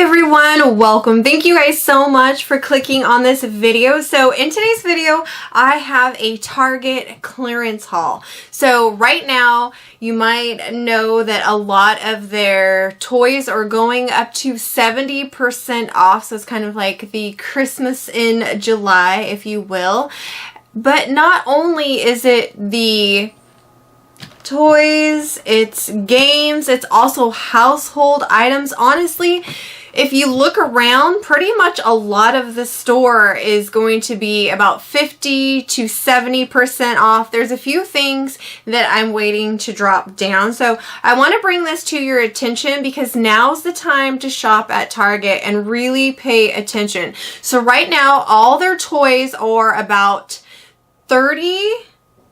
everyone, welcome. Thank you guys so much for clicking on this video. So in today's video, I have a Target clearance haul. So right now, you might know that a lot of their toys are going up to 70% off. So it's kind of like the Christmas in July, if you will. But not only is it the toys, it's games, it's also household items. Honestly, if you look around, pretty much a lot of the store is going to be about 50 to 70% off. There's a few things that I'm waiting to drop down. So I want to bring this to your attention because now's the time to shop at Target and really pay attention. So right now, all their toys are about 30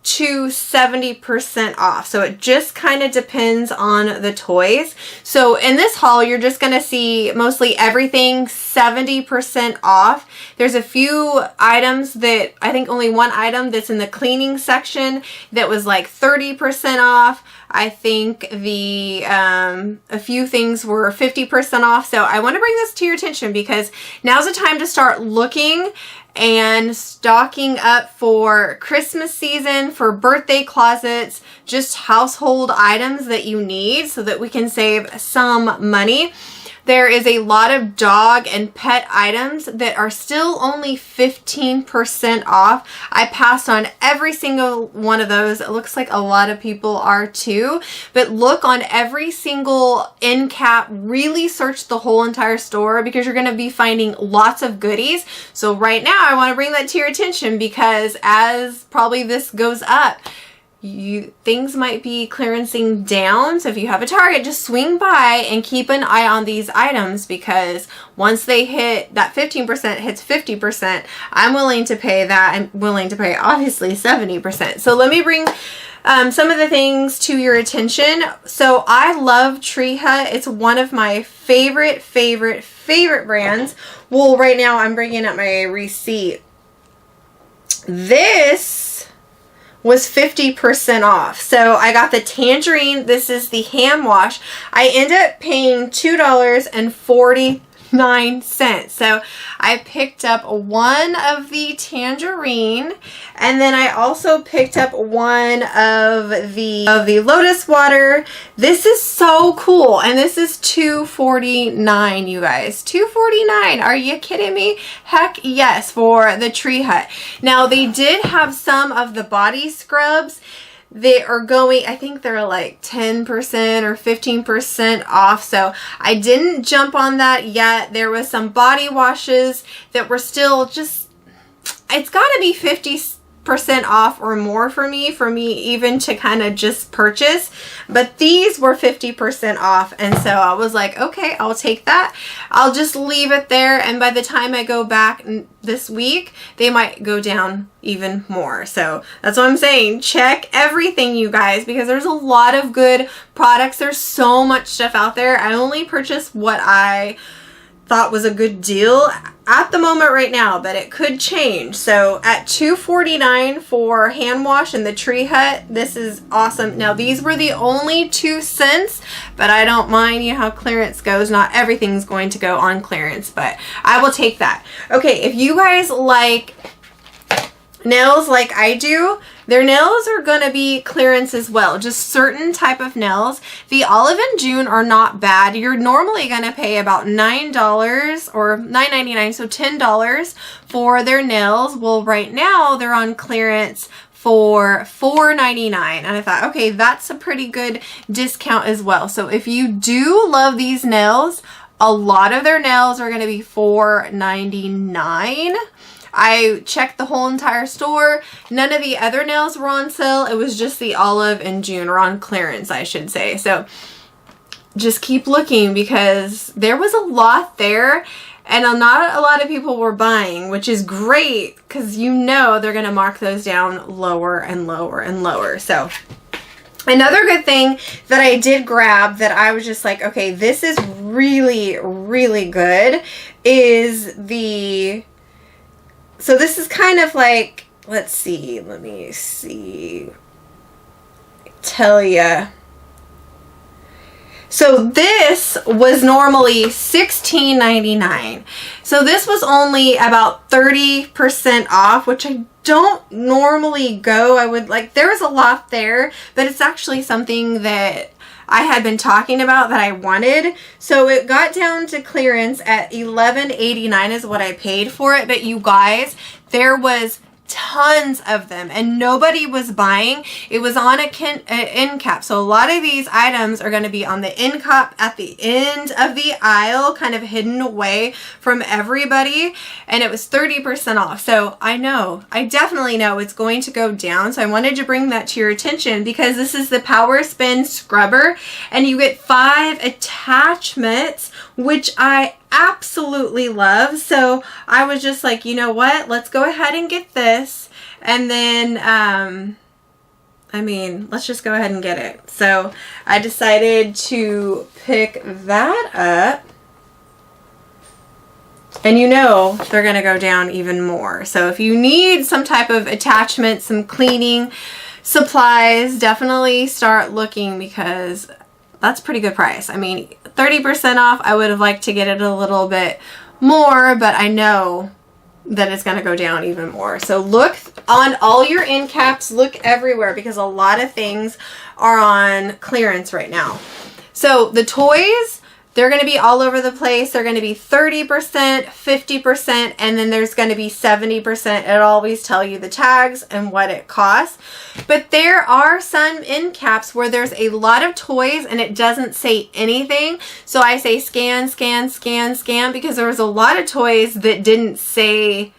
to 70% off. So it just kind of depends on the toys. So in this haul, you're just going to see mostly everything 70% off. There's a few items that I think only one item that's in the cleaning section that was like 30% off. I think the a few things were 50% off. So I want to bring this to your attention because now's the time to start looking and stocking up for Christmas season, for birthday closets, just household items that you need so that we can save some money. There is a lot of dog and pet items that are still only 15% off. I passed on every single one of those. It looks like a lot of people are too. But look on every single end cap. Really search the whole entire store because you're going to be finding lots of goodies. So right now I want to bring that to your attention because as probably this goes up, things might be clearancing down. So if you have a Target, just swing by and keep an eye on these items because once they hit that 15% hits 50%, I'm willing to pay that. I'm willing to pay obviously 70%. So let me bring some of the things to your attention. So I love Tree Hut. It's one of my favorite brands. Well, right now I'm bringing up my receipt. This was 50% off. So I got the tangerine. This is the hand wash. I ended up paying $2.49. So I picked up one of the tangerine and then I also picked up one of the lotus water. This is so cool. And this is $2.49, you guys. $2.49. Are you kidding me? Heck yes, for the Tree Hut. Now they did have some of the body scrubs. They are going, I think they're like 10% or 15% off. So I didn't jump on that yet. There was some body washes that were still just, it's got to be 50% off or more for me even to kind of just purchase. But these were 50% off. And so I was like, okay, I'll take that. I'll just leave it there. And by the time I go back this week, they might go down even more. So that's what I'm saying. Check everything, you guys, because there's a lot of good products. There's so much stuff out there. I only purchased what I thought was a good deal at the moment right now, but it could change. So at $2.49 for hand wash and the Tree Hut, this is awesome. Now these were the only 2 cents, but I don't mind. You know how clearance goes. Not everything's going to go on clearance, but I will take that. Okay, if you guys like nails like I do, their nails are going to be clearance as well. Just certain type of nails. The Olive and June are not bad. You're normally going to pay about $9 or $9.99, so $10 for their nails. Well, right now they're on clearance for $4.99, and I thought, okay, that's a pretty good discount as well. So if you do love these nails, a lot of their nails are going to be $4.99. I checked the whole entire store. None of the other nails were on sale. It was just the Olive and June, or on clearance, I should say. So just keep looking because there was a lot there and not a lot of people were buying, which is great because you know they're going to mark those down lower and lower and lower. So another good thing that I did grab that I was just like, okay, this is really, really good is the... So this is kind of like, let me tell ya. So this was normally $16.99. So this was only about 30% off, which I don't normally go. I would like, there was a lot there, but it's actually something that I had been talking about that I wanted. So it got down to clearance at $11.89 is what I paid for it. But you guys, there was tons of them and nobody was buying. It was on a end cap. So a lot of these items are going to be on the end cap at the end of the aisle, kind of hidden away from everybody. And it was 30% off. So I definitely know it's going to go down. So I wanted to bring that to your attention because this is the Power Spin Scrubber and you get 5 attachments, which I absolutely love. So I was just like, you know what, let's go ahead and get this, and then let's just go ahead and get it. So I decided to pick that up, and you know they're gonna go down even more. So if you need some type of attachment, some cleaning supplies, definitely start looking because that's a pretty good price. I mean, 30% off, I would have liked to get it a little bit more, but I know that it's going to go down even more. So look on all your end caps, look everywhere because a lot of things are on clearance right now. So the toys, they're going to be all over the place. They're going to be 30%, 50%, and then there's going to be 70%. It'll always tell you the tags and what it costs. But there are some end caps where there's a lot of toys and it doesn't say anything. So I say scan, scan, scan, scan because there was a lot of toys that didn't say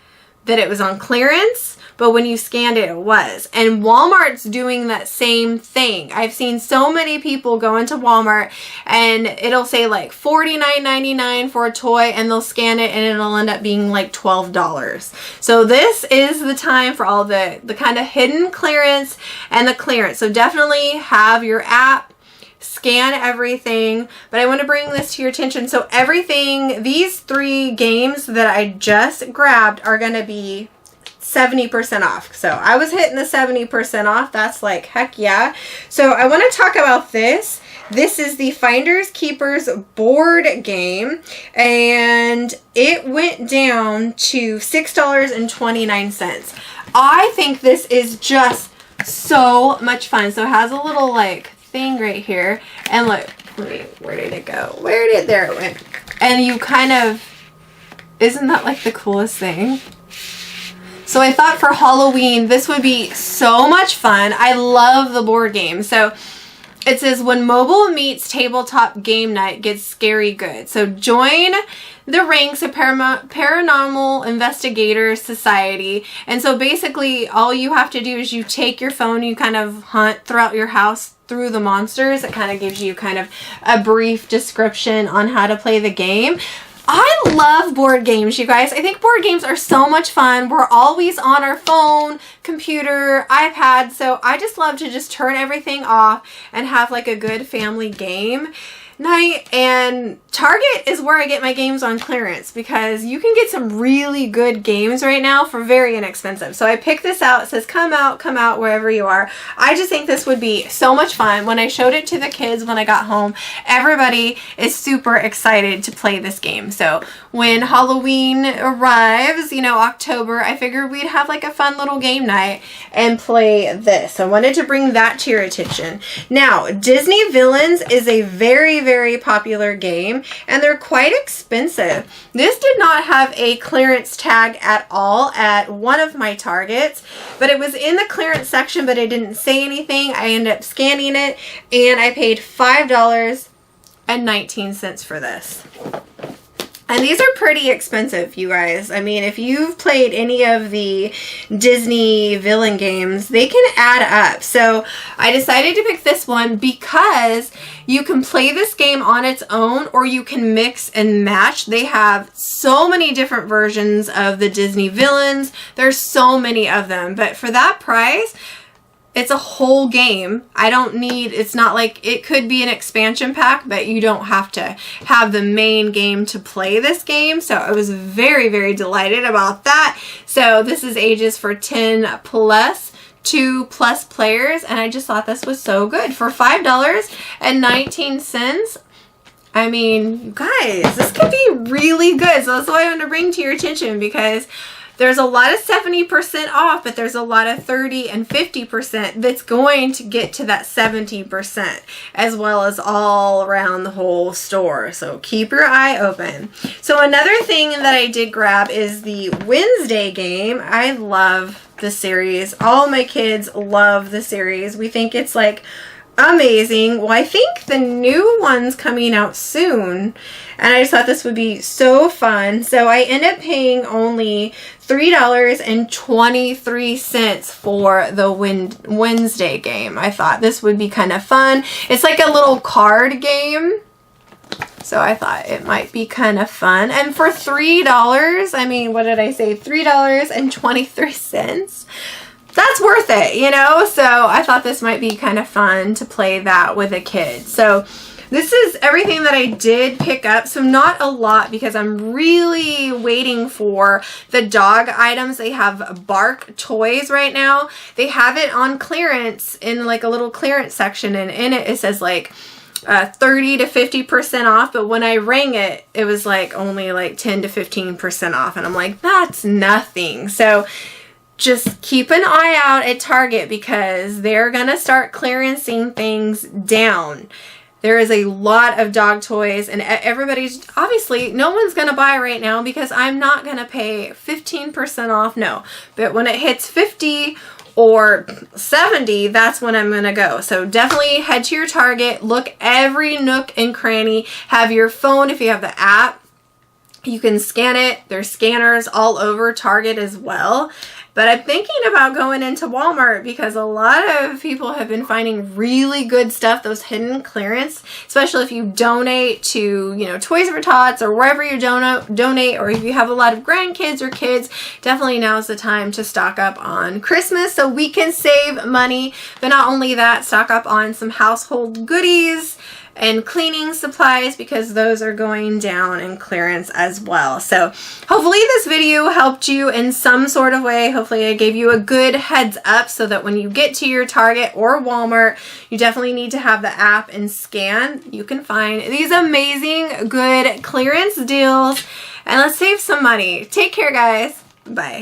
that it was on clearance. But when you scanned it, it was. And Walmart's doing that same thing. I've seen so many people go into Walmart and it'll say like $49.99 for a toy and they'll scan it and it'll end up being like $12. So this is the time for all the kind of hidden clearance and the clearance. So definitely have your app, scan everything, but I want to bring this to your attention. So everything, these 3 games that I just grabbed are going to be 70% off. So I was hitting the 70% off. That's like, heck yeah. So I want to talk about this. This is the Finders Keepers board game and it went down to $6.29. I think this is just so much fun. So it has a little like thing right here and look, where did it go? There it went. And you kind of, isn't that like the coolest thing? So I thought for Halloween, this would be so much fun. I love the board game. So it says, when mobile meets tabletop game night gets scary good. So join the ranks of Paranormal Investigator Society. And so basically all you have to do is you take your phone, you kind of hunt throughout your house through the monsters. It kind of gives you kind of a brief description on how to play the game. I love board games, you guys. I think board games are so much fun. We're always on our phone, computer, iPad, so I just love to just turn everything off and have like a good family game night. And Target is where I get my games on clearance because you can get some really good games right now for very inexpensive. So I picked this out. It says come out wherever you are. I just think this would be so much fun. When I showed it to the kids when I got home, everybody is super excited to play this game. So when Halloween arrives, you know, October, I figured we'd have like a fun little game night and play this. I wanted to bring that to your attention. Now, Disney Villains is a very, very popular game and they're quite expensive. This did not have a clearance tag at all at one of my Targets, but it was in the clearance section, but it didn't say anything. I ended up scanning it and I paid $5.19 for this. And these are pretty expensive, you guys. I mean, if you've played any of the Disney villain games, they can add up. So I decided to pick this one because you can play this game on its own or you can mix and match. They have so many different versions of the Disney villains. There's so many of them. But for that price, it's a whole game. It's not like it could be an expansion pack, but you don't have to have the main game to play this game. So I was very, very delighted about that. So this is ages for 10 plus 2+ players, and I just thought this was so good. For $5.19, I mean, you guys, this could be really good. So that's what I want to bring to your attention, because there's a lot of 70% off, but there's a lot of 30 and 50% that's going to get to that 70%, as well as all around the whole store. So keep your eye open. So another thing that I did grab is the Wednesday game. I love the series. All my kids love the series. We think it's like amazing. Well, I think the new one's coming out soon, and I just thought this would be so fun. So I ended up paying only $3.23 for the Wednesday game. I thought this would be kind of fun. It's like a little card game, so I thought it might be kind of fun. And for $3, I mean, what did I say? $3.23. That's worth it, you know? So I thought this might be kind of fun to play that with a kid. So this is everything that I did pick up. So not a lot, because I'm really waiting for the dog items. They have Bark toys right now. They have it on clearance in like a little clearance section, and in it, it says like 30 to 50% off, but when I rang it, it was like only like 10 to 15% off, and I'm like, that's nothing. So just keep an eye out at Target, because they're gonna start clearancing things down. There is a lot of dog toys, and everybody's, obviously, no one's gonna buy right now, because I'm not gonna pay 15% off, no. But when it hits 50 or 70, that's when I'm gonna go. So definitely head to your Target, look every nook and cranny, have your phone, if you have the app, you can scan it. There's scanners all over Target as well. But I'm thinking about going into Walmart, because a lot of people have been finding really good stuff, those hidden clearance, especially if you donate to, you know, Toys for Tots or wherever you donate, or if you have a lot of grandkids or kids, definitely now's the time to stock up on Christmas so we can save money. But not only that, stock up on some household goodies and cleaning supplies, because those are going down in clearance as well. So hopefully this video helped you in some sort of way. Hopefully I gave you a good heads up, so that when you get to your Target or Walmart, you definitely need to have the app and scan. You can find these amazing good clearance deals, and let's save some money. Take care, guys. Bye.